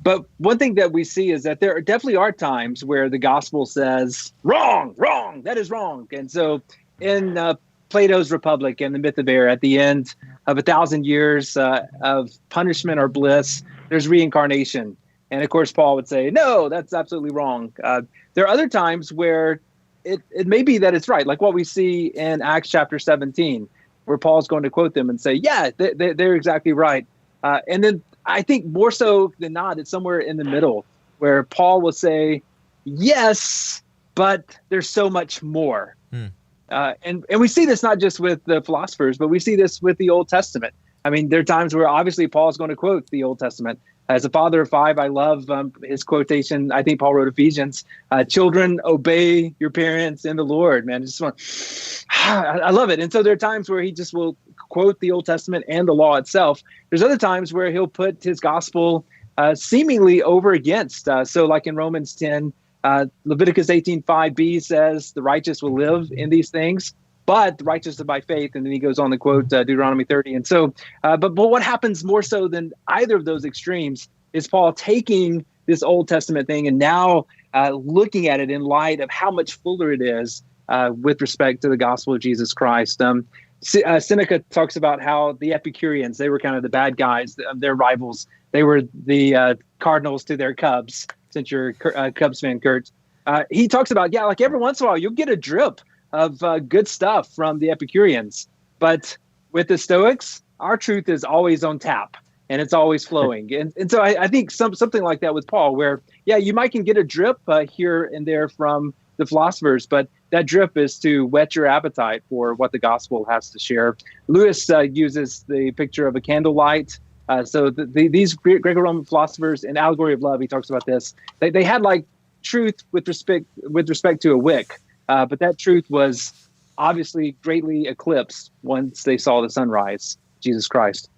But one thing that we see is that there definitely are times where the gospel says, wrong, wrong, that is wrong. And so in Plato's Republic and the myth of air, at the end of 1,000 years of punishment or bliss, there's reincarnation. And of course, Paul would say, no, that's absolutely wrong. There are other times where it may be that it's right, like what we see in Acts chapter 17, where Paul's going to quote them and say, yeah, they're exactly right. And then I think more so than not, it's somewhere in the middle where Paul will say, yes, but there's so much more. And we see this not just with the philosophers, but we see this with the Old Testament. I mean, there are times where obviously Paul's going to quote the Old Testament. As a father of five, I love his quotation. I think Paul wrote Ephesians. Children, obey your parents in the Lord, man. I love it. And so there are times where he just will quote the Old Testament and the law itself. There's other times where he'll put his gospel seemingly over against. So like in Romans 10, Leviticus 18:5b says the righteous will live in these things, but the righteous are by faith. And then he goes on to quote Deuteronomy 30. And so, but what happens more so than either of those extremes is Paul taking this Old Testament thing and now looking at it in light of how much fuller it is with respect to the gospel of Jesus Christ. Seneca talks about how the Epicureans, they were kind of the bad guys, their rivals. They were the Cardinals to their Cubs, since you're a Cubs fan, Kurt. He talks about, like every once in a while, you'll get a drip of good stuff from the Epicureans. But with the Stoics, our truth is always on tap and it's always flowing. And so I think something like that with Paul, where, you might can get a drip here and there from the philosophers, but that drip is to whet your appetite for what the gospel has to share. Lewis uses the picture of a candlelight. So these Greco-Roman philosophers in Allegory of Love, he talks about this. They had like truth with respect to a wick, but that truth was obviously greatly eclipsed once they saw the sunrise, Jesus Christ.